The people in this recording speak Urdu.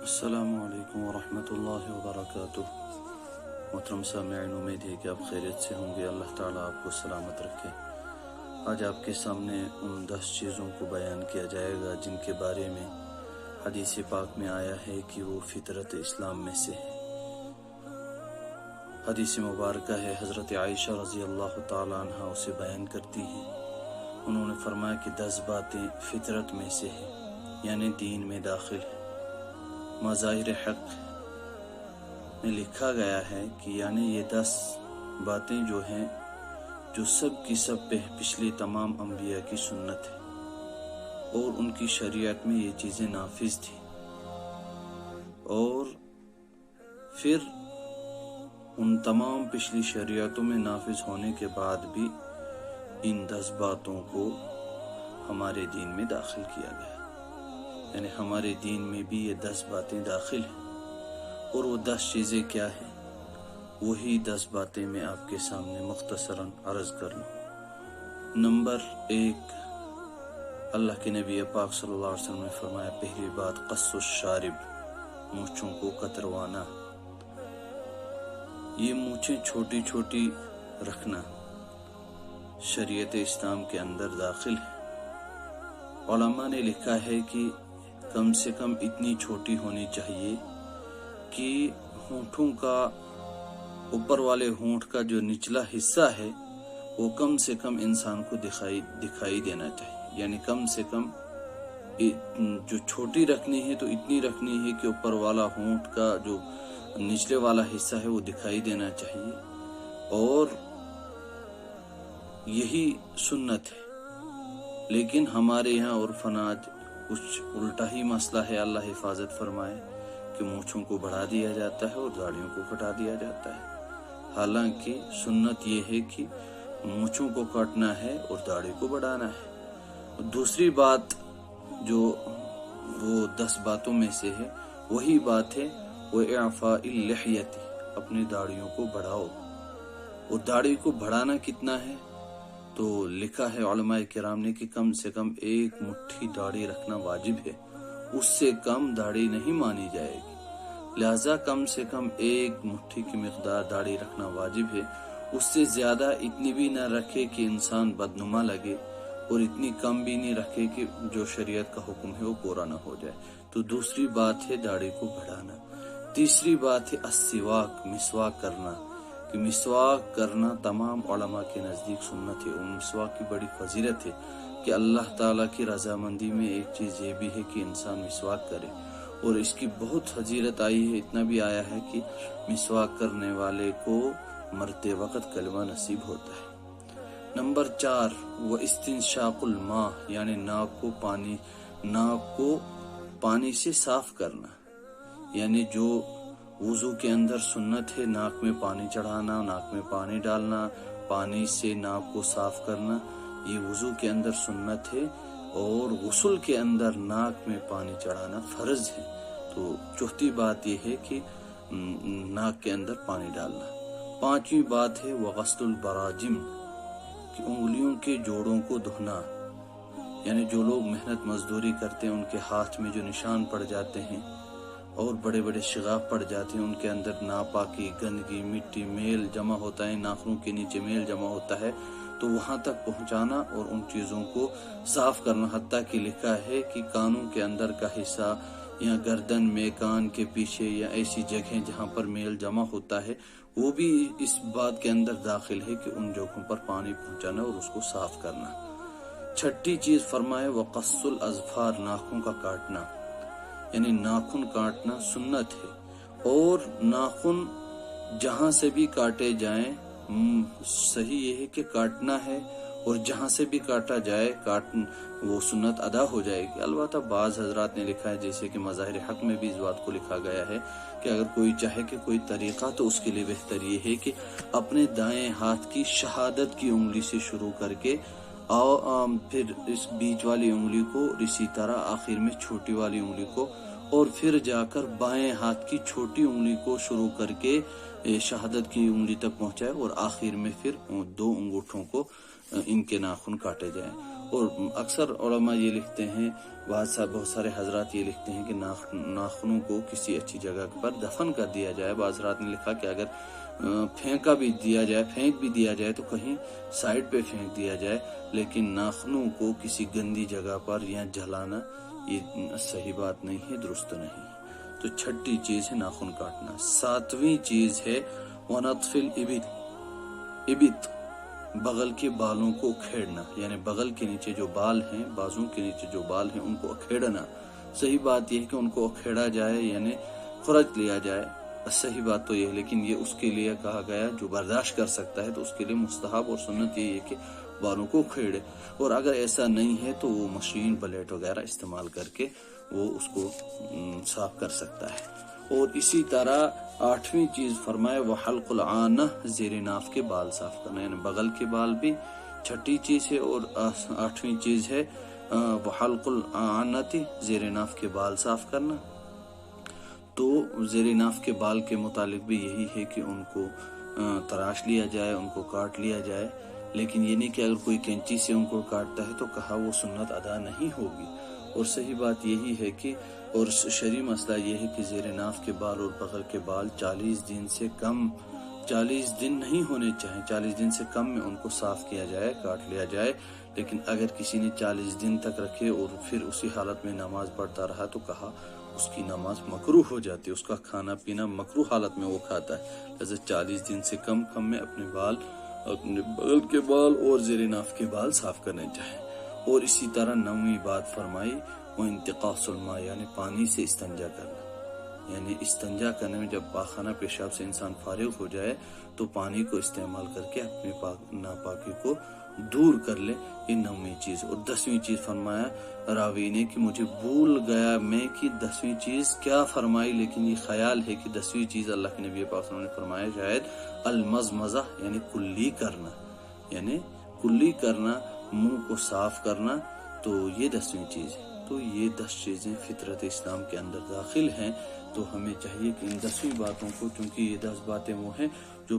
السلام علیکم ورحمۃ اللہ وبرکاتہ۔ محترم سامعین، امید ہے کہ آپ خیریت سے ہوں گے۔ اللہ تعالیٰ آپ کو سلامت رکھے۔ آج آپ کے سامنے ان 10 چیزوں کو بیان کیا جائے گا جن کے بارے میں حدیث پاک میں آیا ہے کہ وہ فطرت اسلام میں سے ہے۔ حدیث مبارکہ ہے، حضرت عائشہ رضی اللہ تعالیٰ عنہ اسے بیان کرتی ہیں۔ انہوں نے فرمایا کہ 10 باتیں فطرت میں سے ہیں، یعنی دین میں داخل ہے۔ مظاہر حق میں لکھا گیا ہے کہ یعنی یہ 10 باتیں جو ہیں جو سب کی سب پچھلی تمام انبیاء کی سنت ہے اور ان کی شریعت میں یہ چیزیں نافذ تھی، اور پھر ان تمام پچھلی شریعتوں میں نافذ ہونے کے بعد بھی ان 10 باتوں کو ہمارے دین میں داخل کیا گیا، یعنی ہمارے دین میں بھی یہ 10 باتیں داخل ہیں۔ اور وہ 10 چیزیں کیا ہیں؟ وہی 10 باتیں میں آپ کے سامنے مختصراً عرض کر لوں۔ نمبر 1، اللہ کے نبی پاک صلی اللہ علیہ وسلم نے فرمایا، پہلی بات قص الشارب، مونچھوں کو کتروانا۔ یہ مونچھیں چھوٹی چھوٹی رکھنا شریعت اسلام کے اندر داخل ہے۔ علماء نے لکھا ہے کہ کم سے کم اتنی چھوٹی ہونی چاہیے کہ ہونٹوں کا اوپر والے ہونٹ کا جو نچلا حصہ ہے وہ کم سے کم انسان کو دکھائی دینا چاہیے، یعنی کم سے کم جو چھوٹی رکھنی ہے تو اتنی رکھنی ہے کہ اوپر والا ہونٹ کا جو نچلے والا حصہ ہے وہ دکھائی دینا چاہیے، اور یہی سنت ہے۔ لیکن ہمارے یہاں عرفاً آج کچھ الٹا ہی مسئلہ ہے، اللہ حفاظت فرمائے، کہ مونچھوں کو بڑھا دیا جاتا ہے اور داڑھیوں کو کٹا دیا جاتا ہے، حالانکہ سنت یہ ہے کہ مونچھوں کو کاٹنا ہے اور داڑھی کو بڑھانا ہے۔ دوسری بات جو وہ 10 باتوں میں سے ہے، وہی بات ہے وہ اعفاء اللحیۃ، اپنی داڑھیوں کو بڑھاؤ۔ اور داڑھی کو بڑھانا کتنا ہے؟ تو لکھا ہے علماء کرام نے کہ کم سے کم 1 مٹھی داڑھی رکھنا واجب ہے، اس سے کم داڑھی نہیں مانی جائے گی، لہذا کم سے کم 1 مٹھی کی مقدار داڑھی رکھنا واجب ہے۔ اس سے زیادہ اتنی بھی نہ رکھے کہ انسان بدنما لگے، اور اتنی کم بھی نہیں رکھے کہ جو شریعت کا حکم ہے وہ پورا نہ ہو جائے۔ تو دوسری بات ہے داڑھی کو بڑھانا۔ تیسری بات ہے السواک، مسواک کرنا، کہ مسواک کرنا تمام علماء کے نزدیک سنت ہے، اور مسواک کی بڑی فضیلت ہے کہ اللہ تعالیٰ کی رضامندی میں ایک چیز یہ بھی ہے کہ انسان مسواک کرے، اور اس کی بہت فضیلت آئی ہے۔ اتنا بھی آیا ہے کہ مسواک کرنے والے کو مرتے وقت کلمہ نصیب ہوتا ہے۔ نمبر 4، وہ استنشاق الماء، یعنی ناک کو پانی سے صاف کرنا، یعنی جو وضو کے اندر سنت ہے، ناک میں پانی چڑھانا، ناک میں پانی ڈالنا، پانی سے ناک کو صاف کرنا، یہ وضو کے اندر سنت ہے، اور غسل کے اندر ناک میں پانی چڑھانا فرض ہے۔ تو چوتھی بات یہ ہے کہ ناک کے اندر پانی ڈالنا۔ 5ویں بات ہے وغسل البراجم، کہ انگلیوں کے جوڑوں کو دھونا، یعنی جو لوگ محنت مزدوری کرتے ہیں ان کے ہاتھ میں جو نشان پڑ جاتے ہیں اور بڑے بڑے شگاف پڑ جاتے ہیں، ان کے اندر ناپاکی، گندگی، مٹی، میل جمع ہوتا ہے، ناخنوں کے نیچے میل جمع ہوتا ہے، تو وہاں تک پہنچانا اور ان چیزوں کو صاف کرنا۔ حتیٰ کہ لکھا ہے کہ کانوں کے اندر کا حصہ یا گردن میں، کان کے پیچھے یا ایسی جگہیں جہاں پر میل جمع ہوتا ہے، وہ بھی اس بات کے اندر داخل ہے کہ ان جگہوں پر پانی پہنچانا اور اس کو صاف کرنا۔ 6ٹھی چیز فرمائے وقص الاظفار، ناخن کا کاٹنا، یعنی ناخن کاٹنا سنت ہے، اور ناخن جہاں سے بھی کاٹے جائیں صحیح یہ ہے کہ کاٹنا ہے، اور جہاں سے بھی کاٹا جائے وہ سنت ادا ہو جائے گی۔ البتہ بعض حضرات نے لکھا ہے، جیسے کہ مظاہر حق میں بھی اس بات کو لکھا گیا ہے کہ اگر کوئی چاہے کہ کوئی طریقہ، تو اس کے لیے بہتر یہ ہے کہ اپنے دائیں ہاتھ کی شہادت کی انگلی سے شروع کر کے پھر اس بیچ والی انگلی کو، اسی طرح آخر میں چھوٹی والی انگلی کو، اور پھر جا کر بائیں ہاتھ کی چھوٹی انگلی کو شروع کر کے شہادت کی انگلی تک پہنچائے، اور آخر میں پھر 2 انگوٹھوں کو ان کے ناخن کاٹے جائیں۔ اور اکثر علماء یہ لکھتے ہیں، بہت سارے حضرات یہ لکھتے ہیں کہ ناخنوں کو کسی اچھی جگہ پر دفن کر دیا جائے۔ بعض حضرات نے لکھا کہ اگر پھینک بھی دیا جائے تو کہیں سائڈ پہ پھینک دیا جائے، لیکن ناخنوں کو کسی گندی جگہ پر یا جلانا یہ صحیح بات نہیں ہے، درست نہیں ہے۔ تو چھٹی چیز ہے ناخن کاٹنا۔ ساتویں چیز ہے وَنَطْفِ الْإِبِطِ، بغل کے بالوں کو کھیڑنا، یعنی بغل کے نیچے جو بال ہیں، بازوں کے نیچے جو بال ہیں ان کو کھیڑنا۔ صحیح بات یہ ہے کہ ان کو کھیڑا جائے، یعنی خرچ لیا جائے، صحیح بات تو یہ ہے، لیکن یہ اس کے لیے کہا گیا جو برداشت کر سکتا ہے تو اس کے لیے مستحب اور سنت یہی ہے کہ بالوں کو کھیڑے، اور اگر ایسا نہیں ہے تو وہ مشین بلیڈ وغیرہ استعمال کر کے وہ اس کو صاف کر سکتا ہے۔ اور اسی طرح 8ویں چیز فرمائے وحلق العانہ، زیر ناف کے بال صاف کرنا، یعنی بغل کے بال بھی چھٹی چیز ہے، اور 8ویں چیز ہے وحلق العانتی، زیر ناف کے بال صاف کرنا۔ تو زیر ناف کے بال کے متعلق بھی یہی ہے کہ ان کو تراش لیا جائے، ان کو کاٹ لیا جائے، لیکن یہ نہیں کہ اگر کوئی کینچی سے ان کو کاٹتا ہے تو کہا وہ سنت ادا نہیں ہوگی۔ اور صحیح بات یہی ہے کہ، اور شرعی مسئلہ یہ ہے کہ زیر ناف کے بال اور بغل کے بال 40 دن سے کم، 40 دن نہیں ہونے چاہیے، 40 دن سے کم میں ان کو صاف کیا جائے، کاٹ لیا جائے۔ لیکن اگر کسی نے 40 دن تک رکھے اور پھر اسی حالت میں نماز پڑھتا رہا تو کہا اس کی نماز مکروہ ہو جاتی ہے، اس کا کھانا پینا مکروہ حالت میں وہ کھاتا ہے۔ لہذا 40 دن سے کم میں اپنے بغل کے بال اور زیر ناف کے بال صاف کرنے چاہیے۔ اور اسی طرح 9ویں بات فرمائی وہ انتقاص الماء، یعنی پانی سے استنجا کرنا، یعنی استنجا کرنے میں جب پاخانہ پیشاب سے انسان فارغ ہو جائے تو پانی کو استعمال کر کے اپنی ناپاکی کو دور کر لے، یہ 9ویں چیز۔ اور 10ویں چیز فرمایا راوی نے کہ مجھے بھول گیا میں کہ 10ویں چیز کیا فرمائی، لیکن یہ خیال ہے کہ 10ویں چیز اللہ کے نبی پاک صلی اللہ علیہ وسلم نے فرمایا شاید المزمزہ، یعنی کلی کرنا، یعنی کلی کرنا، منہ کو صاف کرنا، تو یہ 10ویں چیز ہے۔ تو یہ 10 چیزیں فطرت اسلام کے اندر داخل ہیں، تو ہمیں چاہیے کہ ان 10ویں باتوں کو، چونکہ یہ 10 باتیں وہ ہیں جو